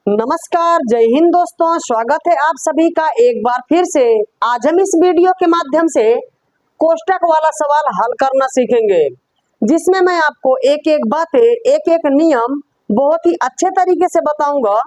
नमस्कार, जय हिंद दोस्तों। स्वागत है आप सभी का एक बार फिर से। आज हम इस वीडियो के माध्यम से कोष्टक वाला सवाल हल करना सीखेंगे, जिसमें मैं आपको एक एक बातें, एक एक नियम बहुत ही अच्छे तरीके से बताऊंगा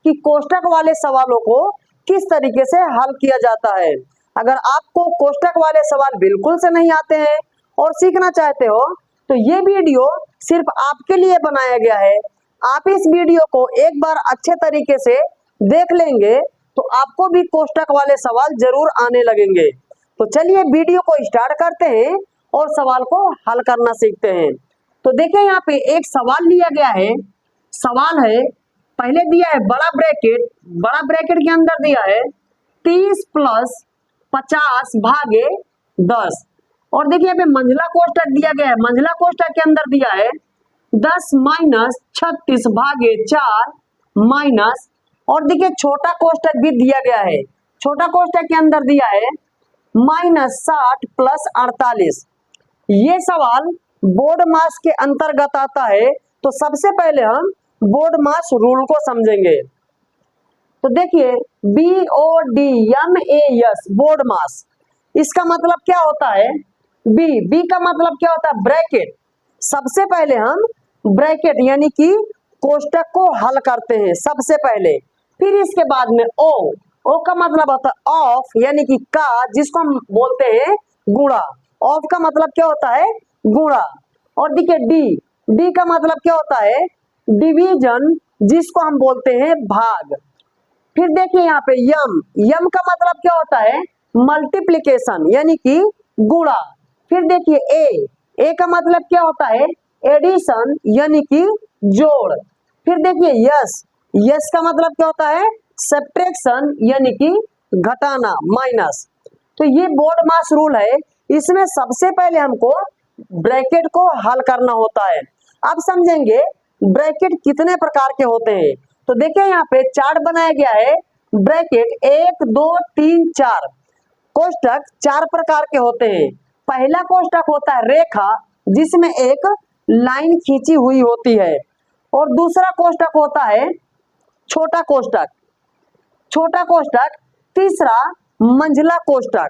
कि कोष्टक वाले सवालों को किस तरीके से हल किया जाता है। अगर आपको कोष्टक वाले सवाल बिल्कुल से नहीं आते हैं और सीखना चाहते हो तो ये वीडियो सिर्फ आपके लिए बनाया गया है। आप इस वीडियो को एक बार अच्छे तरीके से देख लेंगे तो आपको भी कोष्टक वाले सवाल जरूर आने लगेंगे। तो चलिए वीडियो को स्टार्ट करते हैं और सवाल को हल करना सीखते हैं। तो देखिए यहाँ पे एक सवाल लिया गया है। सवाल है, पहले दिया है बड़ा ब्रैकेट के अंदर दिया है 30 प्लस 50 भागे 10। और देखिए यहाँ पे मंझला कोष्टक दिया गया है। मंझला कोष्टक के अंदर दिया है 10 माइनस 36 भागे 4 माइनस, और देखिए छोटा कोष्टक भी दिया गया है। छोटा कोष्टक के अंदर दिया है माइनस 60 प्लस 48। ये सवाल बोर्ड मास के अंतर्गत आता है। तो सबसे पहले हम बोर्ड मास रूल को समझेंगे। तो देखिए BODMAS बोर्ड मास, इसका मतलब क्या होता है? बी का मतलब क्या होता है? ब्रैकेट। सबसे पहले हम ब्रैकेट यानी कि कोष्टक को हल करते हैं सबसे पहले। फिर इसके बाद में ओ का मतलब होता है ऑफ यानी कि का, जिसको हम बोलते हैं गुणा। ऑफ का मतलब क्या होता है? गुणा। और देखिए डी का मतलब क्या होता है? डिवीजन, जिसको हम बोलते हैं भाग। फिर देखिए यहाँ पे यम का मतलब क्या होता है? मल्टीप्लिकेशन यानी कि गुणा। फिर देखिए ए का मतलब क्या होता है? एडिशन यानी कि जोड़। फिर देखिए यस का मतलब क्या होता है? सब्ट्रैक्शन यानी कि घटाना, माइनस। तो ये बोर्ड मास रूल है। इसमें सबसे पहले हमको ब्रैकेट को हल करना होता है। अब समझेंगे ब्रैकेट कितने प्रकार के होते हैं। तो देखिए यहाँ पे चार्ट बनाया गया है। ब्रैकेट 1 2 3 4 कोष्टक 4 प्रकार के होते हैं। पहला कोष्टक होता है रेखा, जिसमें एक लाइन खींची हुई होती है। और दूसरा कोष्टक होता है छोटा कोष्टक। तीसरा मंझला कोष्टक।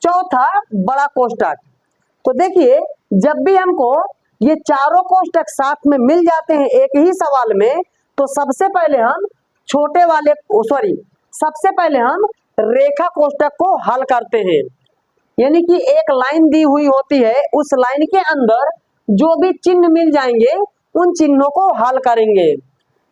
चौथा बड़ा कोष्टक। तो देखिए जब भी हमको ये चारों कोष्टक साथ में मिल जाते हैं एक ही सवाल में, तो सबसे पहले हम रेखा कोष्टक को हल करते हैं। यानी कि एक लाइन दी हुई होती है, उस लाइन के अंदर जो भी चिन्ह मिल जाएंगे उन चिन्हों को हल करेंगे।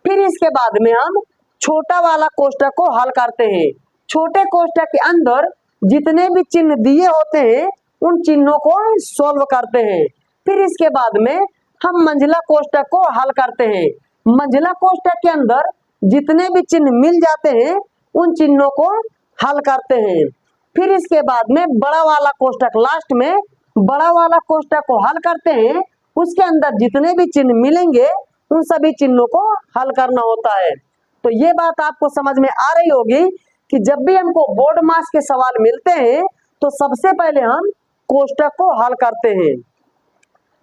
फिर इसके बाद में हम छोटा वाला कोष्टक को हल करते हैं। छोटे कोष्टक के अंदर जितने भी चिन्ह दिए होते हैं उन चिन्हों को सॉल्व करते हैं। फिर इसके बाद में हम मंझला कोष्टक को हल करते हैं। मंझला कोष्टक के अंदर जितने भी चिन्ह मिल जाते हैं उन चिन्हों को हल करते हैं। फिर इसके बाद में बड़ा वाला कोष्टक, लास्ट में बड़ा वाला कोष्टक को हल करते हैं। उसके अंदर जितने भी चिन्ह मिलेंगे उन सभी चिन्हों को हल करना होता है। तो ये बात आपको समझ में आ रही होगी कि जब भी हमको बोर्ड मास के सवाल मिलते हैं तो सबसे पहले हम कोष्टक को हल करते हैं।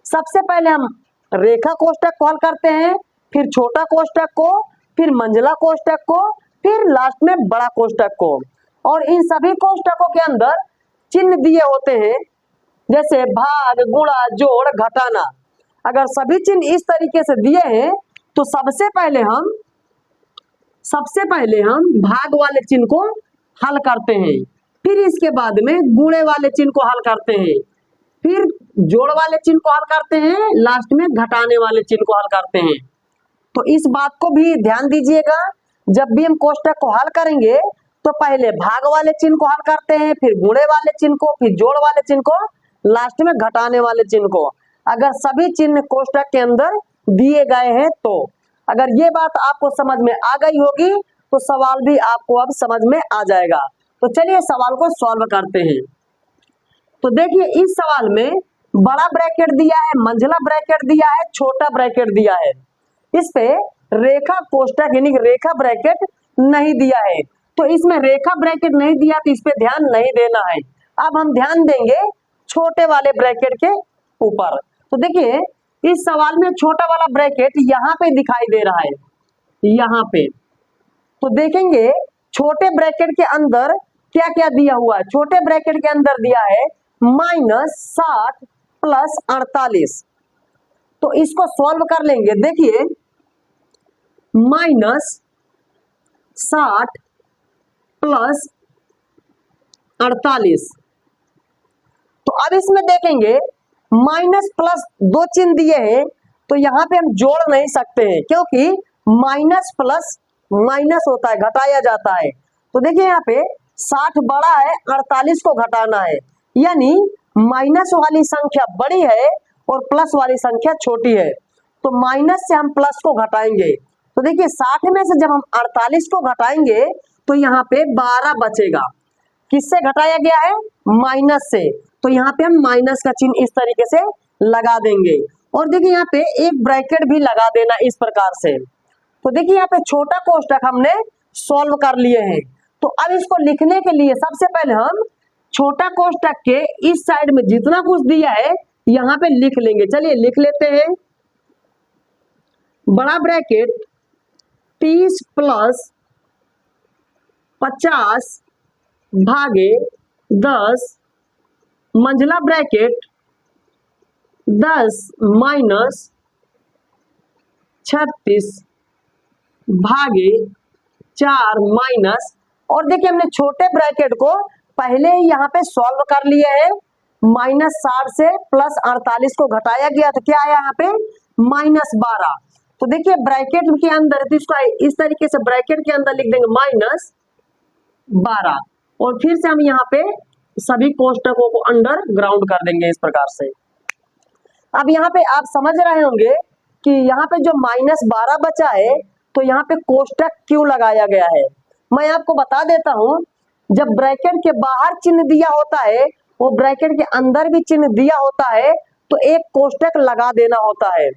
सबसे पहले हम रेखा कोष्टक को हल करते हैं, फिर छोटा कोष्टक को, फिर मंझला कोष्टक को, फिर लास्ट में बड़ा कोष्टक को। और इन सभी कोष्टकों के अंदर चिन्ह दिए होते हैं, जैसे भाग, गुणा, जोड़, घटाना। अगर सभी चिन्ह इस तरीके से दिए हैं तो सबसे पहले हम भाग वाले चिन्ह को हल करते हैं। फिर इसके बाद में गुणे वाले चिन्ह को हल करते हैं, फिर जोड़ वाले चिन्ह को हल करते हैं, लास्ट में घटाने वाले चिन्ह को हल करते हैं। तो इस बात को भी ध्यान दीजिएगा, जब भी हम कोष्टक को हल करेंगे तो पहले भाग वाले चिन्ह को हल करते हैं, फिर गुणे वाले चिन्ह को, फिर जोड़ वाले चिन्ह को, लास्ट में घटाने वाले चिन्ह को। अगर सभी चिन्ह कोष्टक के अंदर दिए गए हैं तो अगर ये बात आपको समझ में आ गई होगी तो सवाल भी आपको अब समझ में आ जाएगा। तो चलिए सवाल को सॉल्व करते हैं। तो देखिए इस सवाल में बड़ा ब्रैकेट दिया है, मंझला ब्रैकेट दिया है, छोटा ब्रैकेट दिया है। इस पे रेखा कोष्टक यानी रेखा ब्रैकेट नहीं दिया है। तो इसमें रेखा ब्रैकेट नहीं दिया तो इस पे ध्यान नहीं देना है। अब हम ध्यान देंगे छोटे वाले ब्रैकेट के ऊपर। तो देखिए इस सवाल में छोटा वाला ब्रैकेट यहाँ पे दिखाई दे रहा है, यहाँ पे। तो देखेंगे छोटे ब्रैकेट के अंदर क्या क्या दिया हुआ है। छोटे ब्रैकेट के अंदर दिया है -60 प्लस 48। तो इसको सॉल्व कर लेंगे। देखिए -60 प्लस 48। तो अब इसमें देखेंगे माइनस प्लस दो चिन्ह दिए हैं, तो यहां पे हम जोड़ नहीं सकते हैं क्योंकि माइनस प्लस माइनस होता है, घटाया जाता है। तो देखिए यहाँ पे 60 बड़ा है, 48 को घटाना है, यानी माइनस वाली संख्या बड़ी है और प्लस वाली संख्या छोटी है। तो माइनस से हम प्लस को घटाएंगे। तो देखिए 60 में से जब हम 48 को घटाएंगे तो यहाँ पे 12 बचेगा। किससे घटाया गया है? माइनस से। तो यहाँ पे हम माइनस का चिन्ह इस तरीके से लगा देंगे। और देखिए यहाँ पे एक ब्रैकेट भी लगा देना इस प्रकार से। तो देखिए यहाँ पे छोटा कोष्टक हमने सॉल्व कर लिए हैं। तो अब इसको लिखने के लिए सबसे पहले हम छोटा कोष्टक के इस साइड में जितना कुछ दिया है यहाँ पे लिख लेंगे। चलिए लिख लेते हैं। बड़ा ब्रैकेट 30 प्लस 50 भागे 10, मंझला ब्रैकेट 10 माइनस 36 भागे 4 माइनस, और देखिए हमने छोटे ब्रैकेट को पहले ही यहाँ पे सॉल्व कर लिए हैं। -60 से प्लस 48 को घटाया गया तो क्या आया यहाँ पे? -12। तो देखिए ब्रैकेट के अंदर तो इसको इस तरीके से ब्रैकेट के अंदर लिख देंगे -12, और फिर से हम यहाँ पे सभी कोष्टकों को अंडर ग्राउंड कर देंगे इस प्रकार से। अब यहाँ पे आप समझ रहे होंगे कि यहाँ पे जो -12 बचा है तो यहाँ पे कोष्टक क्यों लगाया गया है। मैं आपको बता देता हूँ, जब ब्रैकेट के बाहर चिन्ह दिया होता है, वो ब्रैकेट के अंदर भी चिन्ह दिया होता है, तो एक कोष्टक लगा देना होता है।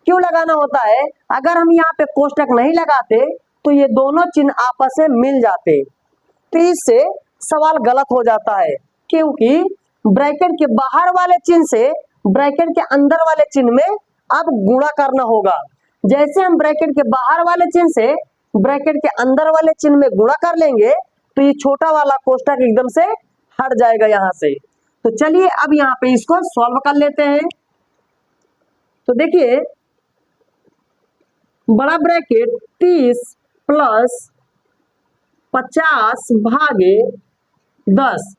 क्यों लगाना होता है? अगर हम यहाँ पे कोष्टक नहीं लगाते तो ये दोनों चिन्ह आपस में मिल जाते, तो इससे सवाल गलत हो जाता है, क्योंकि ब्रैकेट के बाहर वाले चिन्ह से ब्रैकेट के अंदर वाले चिन्ह में अब गुणा करना होगा। जैसे हम ब्रैकेट के बाहर वाले चिन्ह से ब्रैकेट के अंदर वाले चिन्ह में गुणा कर लेंगे तो ये छोटा वाला कोष्टक एकदम से हट जाएगा यहाँ से। तो चलिए अब यहाँ पे इसको सॉल्व कर लेते हैं। तो देखिए बड़ा ब्रैकेट 30 प्लस 50 भागे 10,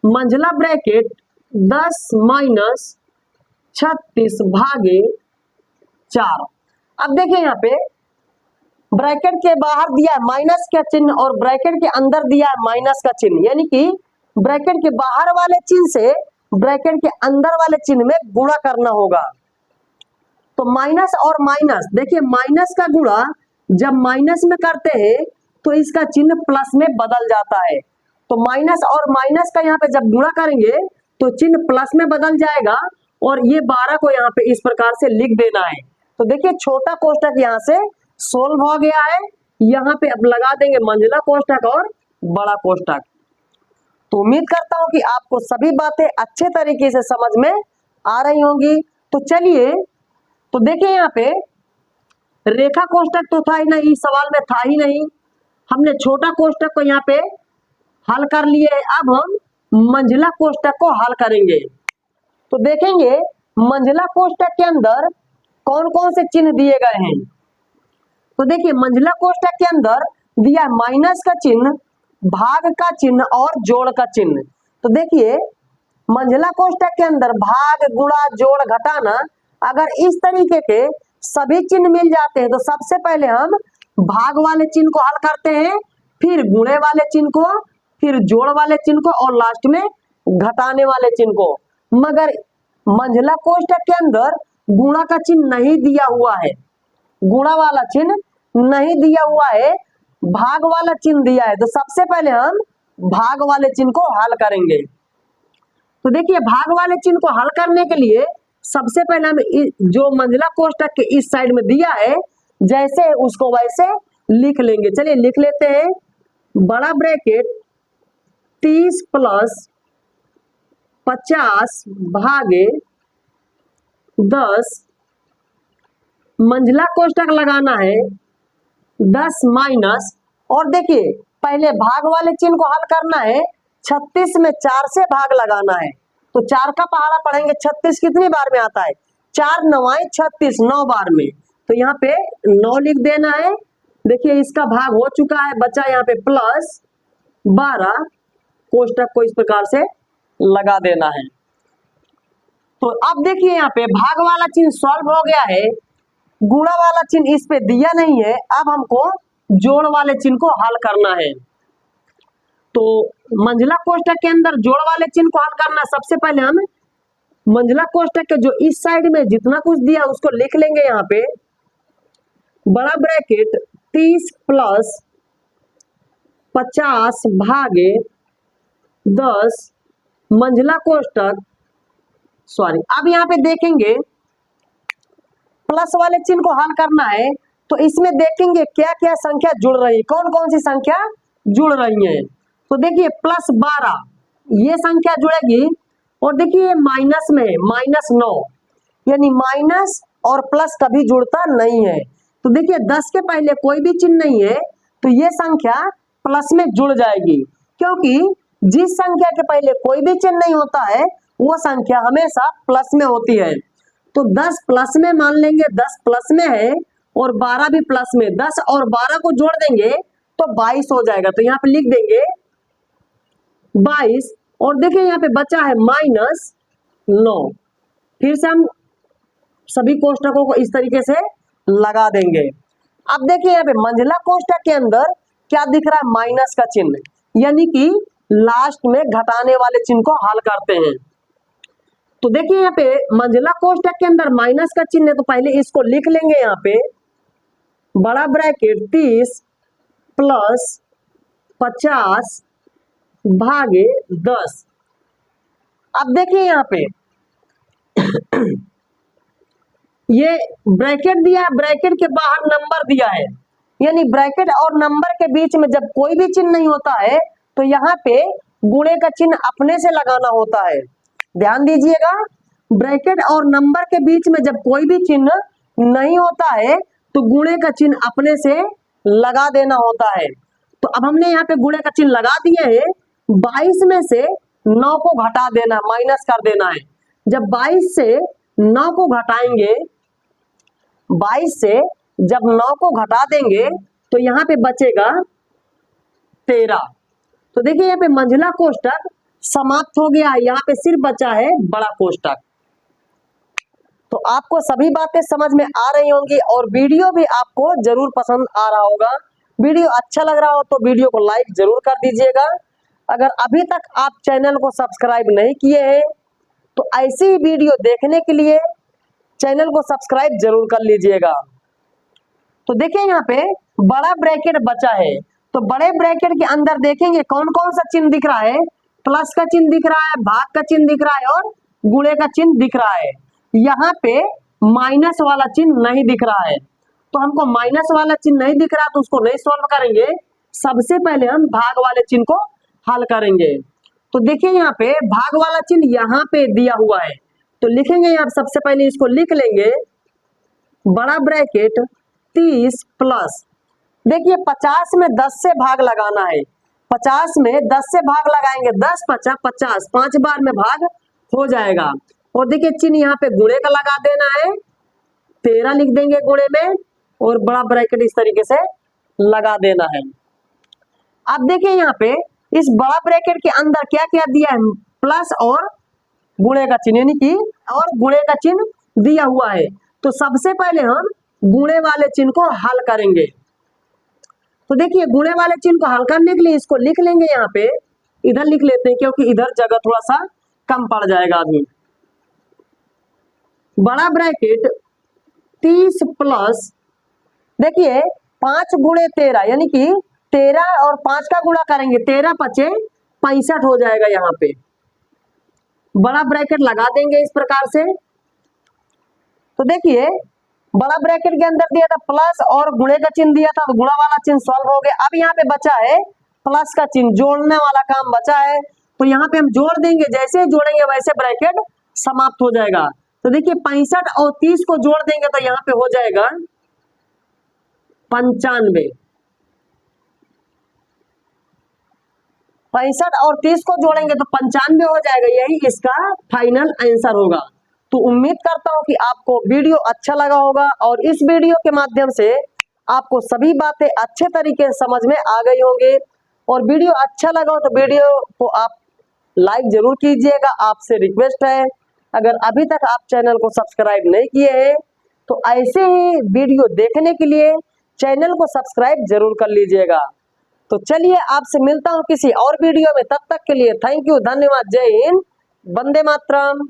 मंझला ब्रैकेट 10 माइनस 36 भागे 4। अब देखिए यहाँ पे ब्रैकेट के बाहर दिया है माइनस का चिन्ह और ब्रैकेट के अंदर दिया है माइनस का चिन्ह, यानी कि ब्रैकेट के बाहर वाले चिन्ह से ब्रैकेट के अंदर वाले चिन्ह में गुणा करना होगा। तो माइनस और माइनस, देखिए माइनस का गुणा जब माइनस में करते हैं तो इसका चिन्ह प्लस में बदल जाता है। तो माइनस और माइनस का यहाँ पे जब गुणा करेंगे तो चिन्ह प्लस में बदल जाएगा, और ये 12 को यहाँ पे इस प्रकार से लिख देना है। तो देखिए छोटा कोष्टक यहाँ से सोल्व हो गया है। यहाँ पे अब लगा देंगे मंझला कोष्टक और बड़ा कोष्टक। तो उम्मीद करता हूं कि आपको सभी बातें अच्छे तरीके से समझ में आ रही होंगी। तो चलिए, तो देखिए यहाँ पे रेखा कोष्टक तो था ही नहीं, इस सवाल में था ही नहीं। हमने छोटा कोष्टक को यहाँ पे हल कर लिए। अब हम मंझला कोष्टक को हल करेंगे। तो देखेंगे मंझला कोष्टक के अंदर कौन कौन से चिन्ह दिए गए हैं। तो देखिए मंझला कोष्टक के अंदर दिया माइनस का चिन्ह, भाग का चिन्ह और जोड़ का चिन्ह। तो देखिए मंझला कोष्टक के अंदर भाग, गुणा, जोड़, घटाना, अगर इस तरीके के सभी चिन्ह मिल जाते हैं तो सबसे पहले हम भाग वाले चिन्ह को हल करते हैं, फिर गुणे वाले चिन्ह को, फिर जोड़ वाले चिन्ह को और लास्ट में घटाने वाले चिन्ह को। मगर मंझला कोष्टक के अंदर गुणा का चिन्ह नहीं दिया हुआ है, गुणा वाला चिन्ह नहीं दिया हुआ है, भाग वाला चिन्ह दिया है। तो सबसे पहले हम भाग वाले चिन्ह को हल करेंगे। तो देखिए भाग वाले चिन्ह को हल करने के लिए सबसे पहले हम जो मंझला कोष्टक के इस साइड में दिया है जैसे उसको वैसे लिख लेंगे। चलिए लिख लेते हैं। बड़ा ब्रैकेट 30 प्लस 50 भागे 10, मंझला कोष्टक लगाना है 10 माइनस, और देखिए पहले भाग वाले चिन्ह को हल करना है, 36 में 4 से भाग लगाना है, तो 4 का पहाड़ा पढ़ेंगे, 36 कितनी बार में आता है, 4 9 36, 9 बार में, तो यहाँ पे 9 लिख देना है। देखिए इसका भाग हो चुका है, बचा यहाँ पे प्लस 12, कोष्टक को इस प्रकार से लगा देना है। तो अब देखिए यहाँ पे भाग वाला चिन्ह सॉल्व हो गया है, गुणा वाला चिन्ह इस पे दिया नहीं है, अब हमको जोड़ वाले चिन्ह को हल करना है। तो मंझला कोष्टक के अंदर जोड़ वाले चिन्ह को हल करना, सबसे पहले हम मंझला कोष्टक के जो इस साइड में जितना कुछ दिया उसको लिख लेंगे। यहाँ पे बड़ा ब्रैकेट 30 प्लस 50 भागे 10 मंझला कोष्टक, सॉरी, अब यहाँ पे देखेंगे प्लस वाले चिन्ह को हल करना है, तो इसमें देखेंगे क्या क्या संख्या जुड़ रही है, कौन कौन सी संख्या जुड़ रही है। तो देखिए प्लस 12 ये संख्या जुड़ेगी, और देखिए माइनस में -9, यानी माइनस और प्लस कभी जुड़ता नहीं है। तो देखिए 10 के पहले कोई भी चिन्ह नहीं है, तो ये संख्या प्लस में जुड़ जाएगी, क्योंकि जिस संख्या के पहले कोई भी चिन्ह नहीं होता है वो संख्या हमेशा प्लस में होती है। तो 10 प्लस में मान लेंगे, 10 प्लस में है, और 12 भी प्लस में, 10 और 12 को जोड़ देंगे तो 22 हो जाएगा, तो यहाँ पे लिख देंगे 22, और देखिए यहाँ पे बचा है -9। फिर से हम सभी कोष्टकों को इस तरीके से लगा देंगे। अब देखिए यहाँ पे मंझला कोष्टक के अंदर क्या दिख रहा है, माइनस का चिन्ह, यानी कि लास्ट में घटाने वाले चिन्ह को हल करते हैं। तो देखिए यहाँ पे मंझला कोष्टक के अंदर माइनस का चिन्ह है, तो पहले इसको लिख लेंगे। यहाँ पे बड़ा ब्रैकेट 30 प्लस 50 भागे 10। अब देखिए यहाँ पे ये ब्रैकेट दिया है, ब्रैकेट के बाहर नंबर दिया है, यानी ब्रैकेट और नंबर के बीच में जब कोई भी चिन्ह नहीं होता है तो यहाँ पे गुणे का चिन्ह अपने से लगाना होता है। ध्यान दीजिएगा, ब्रैकेट और नंबर के बीच में जब कोई भी चिन्ह नहीं होता है तो गुणे का चिन्ह अपने से लगा देना होता है। तो अब हमने यहाँ पे गुणे का चिन्ह लगा दिए है, 22 में से 9 को घटा देना, माइनस कर देना है। जब 22 से 9 को घटाएंगे, 22 से जब 9 को घटा देंगे तो यहाँ पे बचेगा 13। तो देखिए यहाँ पे मंझला कोष्टक समाप्त हो गया है, यहाँ पे सिर्फ बचा है बड़ा कोष्टक। तो आपको सभी बातें समझ में आ रही होंगी और वीडियो भी आपको जरूर पसंद आ रहा होगा। वीडियो अच्छा लग रहा हो तो वीडियो को लाइक जरूर कर दीजिएगा। अगर अभी तक आप चैनल को सब्सक्राइब नहीं किए हैं तो ऐसी ही वीडियो देखने के लिए चैनल को सब्सक्राइब जरूर कर लीजिएगा। तो देखिए यहाँ पे बड़ा ब्रैकेट बचा है, तो बड़े ब्रैकेट के अंदर देखेंगे कौन कौन सा चिन्ह दिख रहा है, प्लस का चिन्ह दिख रहा है, भाग का चिन्ह दिख रहा है और गुणे का चिन्ह दिख रहा है। यहाँ पे माइनस वाला चिन्ह नहीं दिख रहा है, तो हमको माइनस वाला चिन्ह नहीं दिख रहा तो उसको नहीं सॉल्व करेंगे, सबसे पहले हम भाग वाले चिन्ह को हल करेंगे। तो देखिए यहाँ पे भाग वाला चिन्ह यहाँ पे दिया हुआ है, तो लिखेंगे यहाँ सबसे पहले इसको लिख लेंगे बड़ा ब्रैकेट 30 प्लस, देखिए 50 में 10 से भाग लगाना है, 50 में 10 से भाग लगाएंगे, 10 5 50, 5 बार में भाग हो जाएगा। और देखिए चिन्ह यहाँ पे गुणे का लगा देना है, 13 लिख देंगे गुणे में, और बड़ा ब्रैकेट इस तरीके से लगा देना है। अब देखिए यहाँ पे इस बड़ा ब्रैकेट के अंदर क्या क्या दिया है, प्लस और गुणे का चिन्ह, यानी कि और गुणे का चिन्ह दिया हुआ है। तो सबसे पहले हम गुणे वाले चिन्ह को हल करेंगे। तो देखिए गुणे वाले चिन्ह को हल करने के लिए इसको लिख लेंगे, यहाँ पे इधर लिख लेते हैं क्योंकि इधर जगह थोड़ा सा कम पड़ जाएगा अभी। बड़ा ब्रैकेट 30 प्लस, देखिए 5 गुणे 13, यानी कि 13 और 5 का गुणा करेंगे, 13 5 65 हो जाएगा। यहाँ पे बड़ा ब्रैकेट लगा देंगे इस प्रकार से। तो देखिए बड़ा ब्रैकेट के अंदर दिया था प्लस और गुणे का चिन्ह दिया था, तो गुणा वाला चिन्ह सॉल्व हो गया। अब यहाँ पे बचा है प्लस का चिन्ह, जोड़ने वाला काम बचा है, तो यहाँ पे हम जोड़ देंगे, जैसे जोड़ेंगे वैसे ब्रैकेट समाप्त हो जाएगा। तो देखिए 65 और 30 को जोड़ देंगे तो यहाँ पे हो जाएगा 95। 65 और 30 को जोड़ेंगे तो 95 हो जाएगा, यही इसका फाइनल आंसर होगा। तो उम्मीद करता हूं कि आपको वीडियो अच्छा लगा होगा और इस वीडियो के माध्यम से आपको सभी बातें अच्छे तरीके से समझ में आ गई होंगी। और वीडियो अच्छा लगा हो तो वीडियो को आप लाइक जरूर कीजिएगा, आपसे रिक्वेस्ट है। अगर अभी तक आप चैनल को सब्सक्राइब नहीं किए हैं तो ऐसे ही वीडियो देखने के लिए चैनल को सब्सक्राइब जरूर कर लीजिएगा। तो चलिए आपसे मिलता हूं किसी और वीडियो में, तब तक के लिए थैंक यू, धन्यवाद, जय हिंद, वंदे मातरम।